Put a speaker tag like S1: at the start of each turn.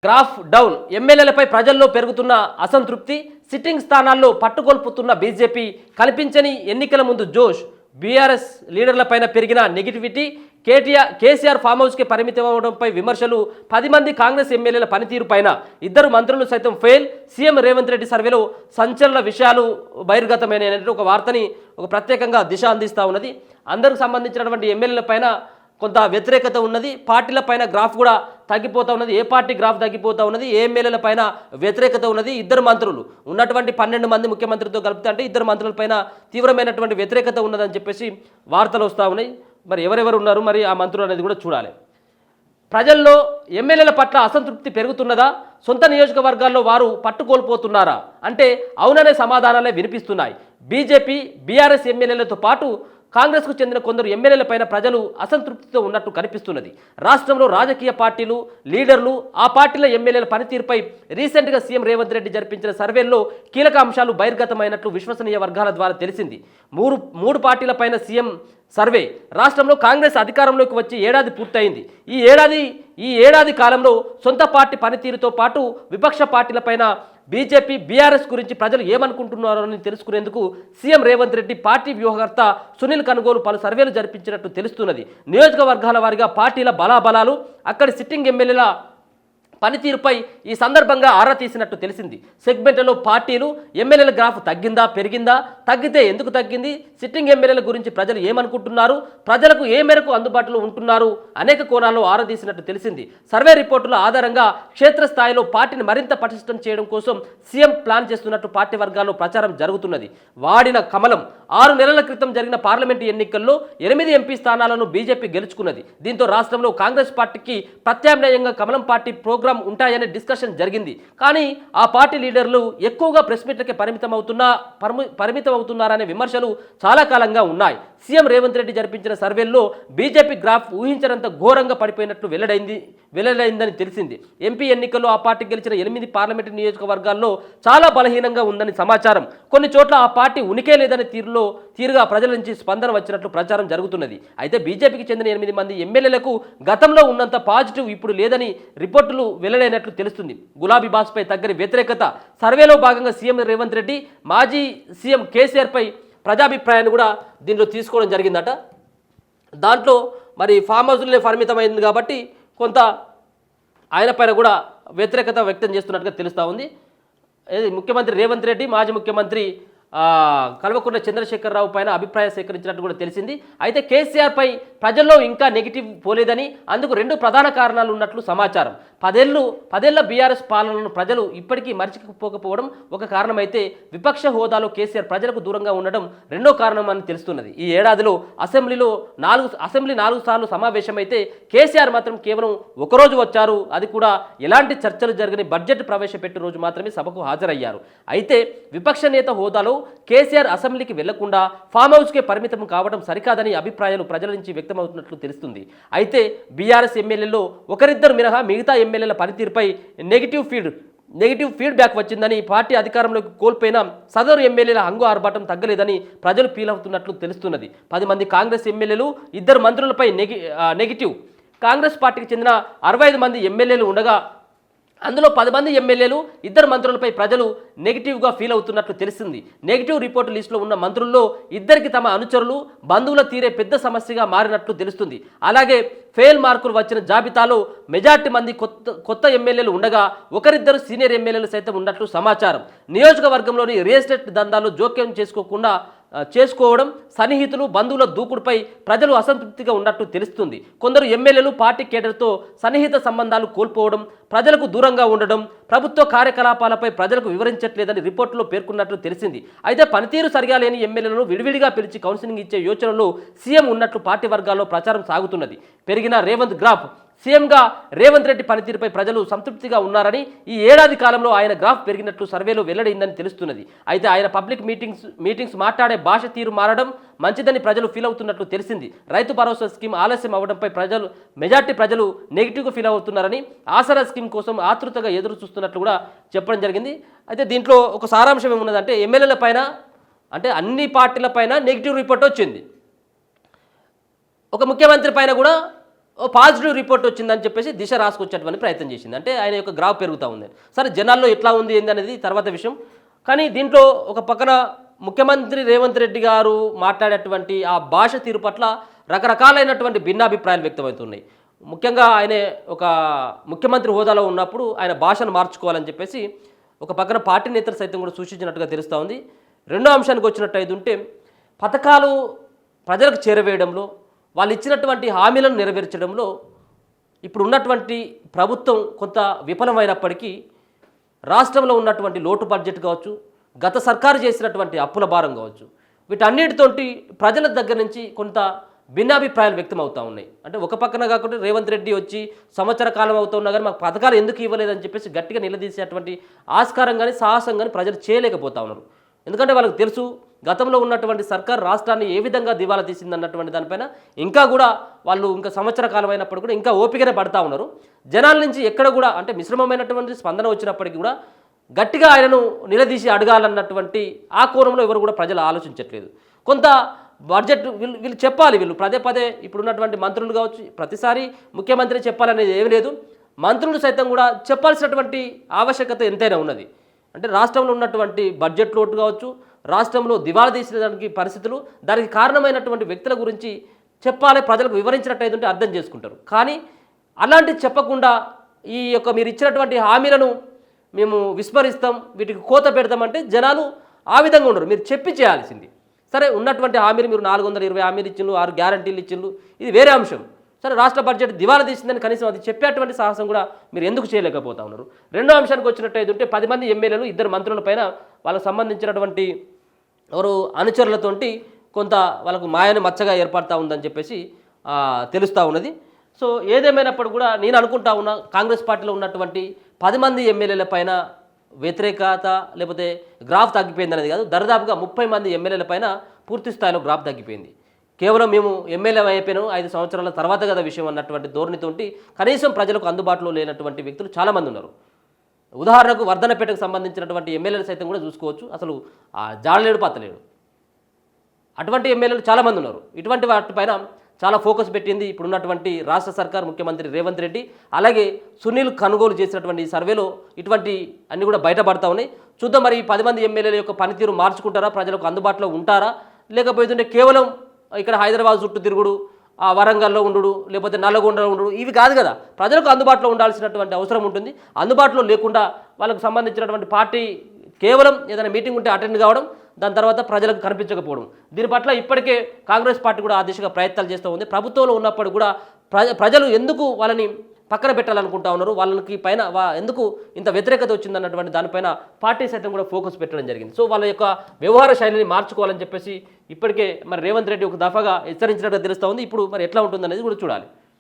S1: Graph down. ఎమ్మెల్యేలపై ప్రజల్లో పెరుగుతున్న అసంతృప్తి, సిట్టింగ్ స్థానాల్లో పట్టుకొల్పుతున్న బీజేపీ, కల్పించని ఎన్నికల ముందు జోష్, బీఆర్ఎస్ లీడర్లపైన పెరిగిన నెగిటివిటీ, కేసీఆర్ ఫామ్ హౌస్కి పరిమితం అవడంపై విమర్శలు, 10 మంది కాంగ్రెస్ ఎమ్మెల్యేల పనితీరు పైన 2 మంత్రులు సైతం ఫెయిల్, సీఎం రేవంత్ రెడ్డి సర్వేలో సంచలన విషయాలు బహిర్గతమైన ఒక వార్తని ఒక ప్రత్యేకంగా దిశ అందిస్తూ ఉన్నది. అందరికి సంబంధించినటువంటి ఎమ్మెల్యేల పైన కొంత వ్యతిరేకత ఉన్నది. పార్టీల పైన గ్రాఫ్ కూడా తగ్గిపోతూ ఉన్నది. ఏ పార్టీ గ్రాఫ్ తగ్గిపోతూ ఉన్నది, ఏ ఎమ్మెల్యేల పైన వ్యతిరేకత ఉన్నది. 2 మంత్రులు ఉన్నటువంటి 12 మంది ముఖ్యమంత్రితో కలిపితే అంటే 2 మంత్రుల పైన తీవ్రమైనటువంటి వ్యతిరేకత ఉన్నదని చెప్పేసి వార్తలు వస్తూ ఉన్నాయి. మరి ఎవరెవరు ఉన్నారు, మరి ఆ మంత్రులు అనేది కూడా చూడాలి. ప్రజల్లో ఎమ్మెల్యేల పట్ల అసంతృప్తి పెరుగుతున్నదా, సొంత నియోజకవర్గాల్లో వారు పట్టుకోల్పోతున్నారా అంటే అవుననే సమాధానాలే వినిపిస్తున్నాయి. బీజేపీ, బీఆర్ఎస్ ఎమ్మెల్యేలతో పాటు కాంగ్రెస్కు చెందిన కొందరు ఎమ్మెల్యేలపైన ప్రజలు అసంతృప్తితో ఉన్నట్టు కనిపిస్తున్నది. రాష్ట్రంలో రాజకీయ పార్టీలు, లీడర్లు, ఆ పార్టీల ఎమ్మెల్యేల పనితీరుపై రీసెంట్గా సీఎం రేవంత్ రెడ్డి జరిపించిన సర్వేల్లో కీలక అంశాలు బహిర్గతమైనట్లు విశ్వసనీయ వర్గాల ద్వారా తెలిసింది. మూడు పార్టీలపైన సీఎం సర్వే. రాష్ట్రంలో కాంగ్రెస్ అధికారంలోకి వచ్చి ఏడాది పూర్తయింది. ఈ ఏడాది కాలంలో సొంత పార్టీ పనితీరుతో పాటు విపక్ష పార్టీలపైన బీజేపీ, బీఆర్ఎస్ గురించి ప్రజలు ఏమనుకుంటున్నారో అని తెలుసుకునేందుకు సీఎం రేవంత్ రెడ్డి పార్టీ వ్యూహకర్త సునీల్ కనుగోలు పలు సర్వేలు జరిపించినట్టు తెలుస్తున్నది. నియోజకవర్గాల వారీగా పార్టీల బలాబలాలు, అక్కడి సిట్టింగ్ ఎమ్మెల్యేల పనితీరుపై ఈ సందర్భంగా ఆరా తీసినట్టు తెలిసింది. సెగ్మెంట్లలో పార్టీలు, ఎమ్మెల్యేల గ్రాఫ్ తగ్గిందా, పెరిగిందా, తగ్గితే ఎందుకు తగ్గింది, సిట్టింగ్ ఎమ్మెల్యేల గురించి ప్రజలు ఏమనుకుంటున్నారు, ప్రజలకు ఏ మేరకు అందుబాటులో ఉంటున్నారు అనేక కోణాల్లో ఆరా తీసినట్టు తెలిసింది. సర్వే రిపోర్టుల ఆధారంగా క్షేత్రస్థాయిలో పార్టీని మరింత పటిష్టం చేయడం కోసం సీఎం ప్లాన్ చేస్తున్నట్టు పార్టీ వర్గాల్లో ప్రచారం జరుగుతున్నది. వాడిన కమలం. 6 నెలల క్రితం జరిగిన పార్లమెంటు ఎన్నికల్లో 8 ఎంపీ స్థానాలను బీజేపీ గెలుచుకున్నది. దీంతో రాష్ట్రంలో కాంగ్రెస్ పార్టీకి ప్రత్యామ్నాయంగా కమలం పార్టీ ప్రోగ్రాం ఉంటాయనే డిస్కషన్ జరిగింది. కానీ ఆ పార్టీ లీడర్లు ఎక్కువగా ప్రెస్ మీట్లకే పరిమితం అవుతున్నారనే విమర్శలు చాలా కాలంగా ఉన్నాయి. సీఎం రేవంత్ రెడ్డి జరిపించిన సర్వేల్లో బీజేపీ గ్రాఫ్ ఊహించినంత ఘోరంగా పడిపోయినట్లు వెల్లడైందని తెలిసింది. ఎంపీ ఎన్నికల్లో ఆ పార్టీ గెలిచిన 8 పార్లమెంటు నియోజకవర్గాల్లో చాలా బలహీనంగా ఉందని సమాచారం. కొన్ని చోట్ల ఆ పార్టీ ఉనికే లేదని తీరుగా ప్రజల నుంచి స్పందన వచ్చినట్లు ప్రచారం జరుగుతున్నది. అయితే బీజేపీకి చెందిన 8 మంది ఎమ్మెల్యేలకు గతంలో ఉన్నంత పాజిటివ్ ఇప్పుడు లేదని రిపోర్టులు వెల్లడైనట్లు తెలుస్తుంది. గులాబీ బాస్పై తగ్గని వ్యతిరేకత. సర్వేలో భాగంగా సీఎం రేవంత్ రెడ్డి మాజీ సీఎం కేసీఆర్పై ప్రజాభిప్రాయాన్ని కూడా దీనిలో తీసుకోవడం జరిగిందట. దాంట్లో మరి ఫామ్ హౌస్లే పరిమితమైంది కాబట్టి కొంత ఆయన పైన కూడా వ్యతిరేకత వ్యక్తం చేస్తున్నట్టుగా తెలుస్తూ ఉంది. ముఖ్యమంత్రి రేవంత్ రెడ్డి, మాజీ ముఖ్యమంత్రి కల్వకుంట్ల చంద్రశేఖరరావు పైన అభిప్రాయం సేకరించినట్టు కూడా తెలిసింది. అయితే కేసీఆర్పై ప్రజల్లో ఇంకా నెగిటివ్ పోలేదని, అందుకు 2 ప్రధాన కారణాలు ఉన్నట్లు సమాచారం. 10 బీఆర్ఎస్ పాలనను ప్రజలు ఇప్పటికీ మర్చిపోకపోవడం ఒక కారణమైతే, విపక్ష హోదాలో కేసీఆర్ ప్రజలకు దూరంగా ఉండడం రెండో కారణం అని తెలుస్తున్నది. ఈ ఏడాదిలో అసెంబ్లీ 4 సార్లు సమావేశమైతే కేసీఆర్ మాత్రం కేవలం ఒకరోజు వచ్చారు. అది కూడా ఎలాంటి చర్చలు జరగని బడ్జెట్ ప్రవేశపెట్టిన రోజు మాత్రమే సభకు హాజరయ్యారు. అయితే విపక్ష నేత హోదాలో కేసీఆర్ అసెంబ్లీకి వెళ్లకుండా ఫామ్ హౌస్కే పరిమితం కావడం సరికాదని అభిప్రాయాలు ప్రజల నుంచి వ్యక్తమవుతున్నట్లు తెలుస్తుంది. అయితే బీఆర్ఎస్ ఎమ్మెల్యేలో ఒకరిద్దరు మినహా మిగతా ఎమ్మెల్యేల పనితీరుపై నెగిటివ్ ఫీడ్బ్యాక్ వచ్చిందని, పార్టీ అధికారంలోకి కోల్పోయిన సదరు ఎమ్మెల్యేల హంగు ఆర్భాటం తగ్గలేదని ప్రజలు ఫీల్ అవుతున్నట్లు తెలుస్తున్నది. 10 మంది కాంగ్రెస్ ఎమ్మెల్యేలు, 2 మంత్రులపై నెగిటివ్. కాంగ్రెస్ పార్టీకి చెందిన 65 మంది ఎమ్మెల్యేలు ఉండగా అందులో 10 మంది ఎమ్మెల్యేలు, 2 మంత్రులపై ప్రజలు నెగిటివ్గా ఫీల్ అవుతున్నట్లు తెలిసింది. నెగిటివ్ రిపోర్టు లిస్టులో ఉన్న మంత్రుల్లో 2కి తమ అనుచరులు, బంధువుల తీరే పెద్ద సమస్యగా మారినట్లు తెలుస్తుంది. అలాగే ఫెయిల్ మార్కులు వచ్చిన జాబితాలో మెజార్టీ మంది కొత్త ఎమ్మెల్యేలు ఉండగా ఒకరిద్దరు సీనియర్ ఎమ్మెల్యేలు సైతం ఉన్నట్లు సమాచారం. నియోజకవర్గంలోని రియల్ ఎస్టేట్ దందాలు జోక్యం చేసుకోవడం, సన్నిహితులు, బంధువుల దూకుడుపై ప్రజలు అసంతృప్తిగా ఉన్నట్టు తెలుస్తుంది. కొందరు ఎమ్మెల్యేలు పార్టీ కేడర్తో సన్నిహిత సంబంధాలు కోల్పోవడం, ప్రజలకు దూరంగా ఉండడం, ప్రభుత్వ కార్యకలాపాలపై ప్రజలకు వివరించట్లేదని రిపోర్టులో పేర్కొన్నట్లు తెలిసింది. అయితే పనితీరు సరిగా లేని ఎమ్మెల్యేలను విడివిడిగా పిలిచి కౌన్సిలింగ్ ఇచ్చే యోచనలో సీఎం ఉన్నట్లు పార్టీ వర్గాల్లో ప్రచారం సాగుతున్నది. పెరిగిన రేవంత్ గ్రాఫ్. సీఎంగా రేవంత్ రెడ్డి పనితీరుపై ప్రజలు సంతృప్తిగా ఉన్నారని, ఈ ఏడాది కాలంలో ఆయన గ్రాఫ్ పెరిగినట్లు సర్వేలో వెల్లడైందని తెలుస్తున్నది. అయితే ఆయన పబ్లిక్ మీటింగ్స్ మాట్లాడే భాష తీరు మారడం మంచిదని ప్రజలు ఫీల్ అవుతున్నట్లు తెలిసింది. రైతు భరోసా స్కీమ్ ఆలస్యం అవ్వడంపై మెజార్టీ ప్రజలు నెగిటివ్గా ఫీల్ అవుతున్నారని, ఆసరా స్కీమ్ కోసం ఆతృతగా ఎదురు చూస్తున్నట్లు కూడా చెప్పడం జరిగింది. అయితే దీంట్లో ఒక సారాంశం ఏమున్నదంటే, ఎమ్మెల్యేల పైన అంటే అన్ని పార్టీల పైన నెగిటివ్ రిపోర్ట్ వచ్చింది. ఒక ముఖ్యమంత్రి పైన కూడా ఓ పాజిటివ్ రిపోర్ట్ వచ్చిందని చెప్పేసి దిశ రాసుకొచ్చేటువంటి ప్రయత్నం చేసింది. అంటే ఆయన యొక్క గ్రాఫ్ పెరుగుతూ ఉంది. సరే జనాల్లో ఎట్లా ఉంది ఏంది అనేది తర్వాత విషయం. కానీ దీంట్లో ఒక పక్కన ముఖ్యమంత్రి రేవంత్ రెడ్డి గారు మాట్లాడేటువంటి ఆ భాష తీరు పట్ల రకరకాలైనటువంటి భిన్నాభిప్రాయాలు వ్యక్తమవుతున్నాయి. ముఖ్యంగా ఆయన ఒక ముఖ్యమంత్రి హోదాలో ఉన్నప్పుడు ఆయన భాషను మార్చుకోవాలని చెప్పేసి ఒక పక్కన పార్టీ నేతలు సైతం కూడా సూచించినట్టుగా తెలుస్తూ ఉంది. రెండో అంశానికి వచ్చినట్టయితే ఉంటే పథకాలు ప్రజలకు చేరవేయడంలో వాళ్ళు ఇచ్చినటువంటి హామీలను నెరవేర్చడంలో ఇప్పుడు ఉన్నటువంటి ప్రభుత్వం కొంత విఫలమైనప్పటికీ రాష్ట్రంలో ఉన్నటువంటి లోటు బడ్జెట్ కావచ్చు, గత సర్కారు చేసినటువంటి అప్పుల భారం కావచ్చు, వీటన్నిటితోటి ప్రజల దగ్గర నుంచి కొంత భిన్నాభిప్రాయాలు వ్యక్తం అవుతూ ఉన్నాయి. అంటే ఒక పక్కన కాకుండా రేవంత్ రెడ్డి వచ్చి సంవత్సర కాలం అవుతున్నా కానీ మాకు పథకాలు ఎందుకు ఇవ్వలేదని చెప్పేసి గట్టిగా నిలదీసేటువంటి ఆస్కారం కానీ సాహసం కానీ ప్రజలు చేయలేకపోతా ఉన్నారు. ఎందుకంటే వాళ్ళకి తెలుసు గతంలో ఉన్నటువంటి సర్కార్ రాష్ట్రాన్ని ఏ విధంగా దివాలా తీసిందన్నటువంటి దానిపైన ఇంకా కూడా వాళ్ళు ఇంకా సంవత్సర కాలం అయినప్పుడు కూడా ఇంకా ఓపికనే పడతా ఉన్నారు. జనాల నుంచి ఎక్కడ కూడా అంటే మిశ్రమమైనటువంటి స్పందన వచ్చినప్పటికీ కూడా గట్టిగా ఆయనను నిలదీసి అడగాలన్నటువంటి ఆ కోణంలో ఎవరు కూడా ప్రజలు ఆలోచించట్లేదు. కొంత బడ్జెట్ వీళ్ళు చెప్పాలి, వీళ్ళు పదే పదే ఇప్పుడున్నటువంటి మంత్రులు కావచ్చు ప్రతిసారి ముఖ్యమంత్రి చెప్పాలనేది ఏమీ లేదు. మంత్రులు సైతం కూడా చెప్పాల్సినటువంటి ఆవశ్యకత ఎంతైనా ఉన్నది. అంటే రాష్ట్రంలో ఉన్నటువంటి బడ్జెట్ లోటు కావచ్చు, రాష్ట్రంలో దివాలా తీసేదానికి పరిస్థితులు, దానికి కారణమైనటువంటి వ్యక్తుల గురించి చెప్పాలి, ప్రజలకు వివరించినట్టయితే అర్థం చేసుకుంటారు. కానీ అలాంటివి చెప్పకుండా ఈ యొక్క మీరు ఇచ్చినటువంటి హామీలను మేము విస్మరిస్తాం, వీటికి కోత పెడతామంటే జనాలు ఆ విధంగా ఉండరు. మీరు చెప్పి చేయాల్సింది. సరే ఉన్నటువంటి హామీలు మీరు 420 హామీలు ఇచ్చిండ్రు, 6 గ్యారంటీలు ఇచ్చిండ్రు, ఇది వేరే అంశం. సరే రాష్ట్ర బడ్జెట్ దివాలా తీసిందని కనీసం అది చెప్పేటువంటి సాహసం కూడా మీరు ఎందుకు చేయలేకపోతా ఉన్నారు? రెండో అంశానికి వచ్చినట్టయితే ఉంటే 10 మంది ఎమ్మెల్యేలు 2 మంత్రుల పైన వాళ్ళకు సంబంధించినటువంటి ఎవరు అనుచరులతోటి కొంత వాళ్ళకు మాయని మచ్చగా ఏర్పడతా ఉందని చెప్పేసి తెలుస్తూ ఉన్నది. సో ఏదేమైనప్పుడు కూడా నేను అనుకుంటా ఉన్నా కాంగ్రెస్ పార్టీలో ఉన్నటువంటి 10 మంది ఎమ్మెల్యేల పైన వ్యతిరేకత లేకపోతే గ్రాఫ్ తగ్గిపోయింది అనేది కాదు, దరిదాపుగా 30 మంది ఎమ్మెల్యేల పైన పూర్తి స్థాయిలో గ్రాఫ్ తగ్గిపోయింది. కేవలం మేము ఎమ్మెల్యే అయిపోయినాం 5 సంవత్సరాల తర్వాత కదా విషయం అన్నటువంటి ధోరణితోటి కనీసం ప్రజలకు అందుబాటులో లేనటువంటి వ్యక్తులు చాలామంది ఉన్నారు. ఉదాహరణకు వర్ధనపేటకు సంబంధించినటువంటి ఎమ్మెల్యేలు సైతం కూడా చూసుకోవచ్చు, అసలు జాడలేడు పత్తలేడు అటువంటి ఎమ్మెల్యేలు చాలామంది ఉన్నారు. ఇటువంటి వాటిపైన చాలా ఫోకస్ పెట్టింది ఇప్పుడున్నటువంటి రాష్ట్ర సర్కార్, ముఖ్యమంత్రి రేవంత్ రెడ్డి. అలాగే సునీల్ కొనుగోలు చేసినటువంటి ఈ సర్వేలో ఇటువంటి అన్నీ కూడా బయటపడతా ఉన్నాయి. చూద్దాం మరి ఈ 10 మంది ఎమ్మెల్యేల యొక్క పనితీరు మార్చుకుంటారా, ప్రజలకు అందుబాటులో ఉంటారా, లేకపోతే కేవలం ఇక్కడ హైదరాబాద్ చుట్టూ తిరుగుడు, వరంగల్లో ఉండు, లేకపోతే నల్లగొండలో ఉండు, ఇవి కాదు కదా. ప్రజలకు అందుబాటులో ఉండాల్సినటువంటి అవసరం ఉంటుంది. అందుబాటులో లేకుండా వాళ్ళకు సంబంధించినటువంటి పార్టీ కేవలం ఏదైనా మీటింగ్ ఉంటే అటెండ్ కావడం, దాని తర్వాత ప్రజలకు కనిపించకపోవడం, దీని పట్ల ఇప్పటికే కాంగ్రెస్ పార్టీ కూడా ఆ దిశగా ప్రయత్నాలు చేస్తూ ఉంది. ప్రభుత్వంలో ఉన్నప్పుడు కూడా ప్రజలు ఎందుకు వాళ్ళని పక్కన పెట్టాలనుకుంటా ఉన్నారు, వాళ్ళకి పైన ఎందుకు ఇంత వ్యతిరేకత వచ్చిందన్నటువంటి దానిపైన పార్టీ సైతం కూడా ఫోకస్ పెట్టడం జరిగింది. సో వాళ్ళ యొక్క వ్యవహార శైలిని మార్చుకోవాలని చెప్పేసి ఇప్పటికే మరి రేవంత్ రెడ్డి ఒక దఫాగా హెచ్చరించినట్టుగా తెలుస్తూ ఉంది. ఇప్పుడు మరి ఎట్లా ఉంటుందనేది కూడా చూడాలి.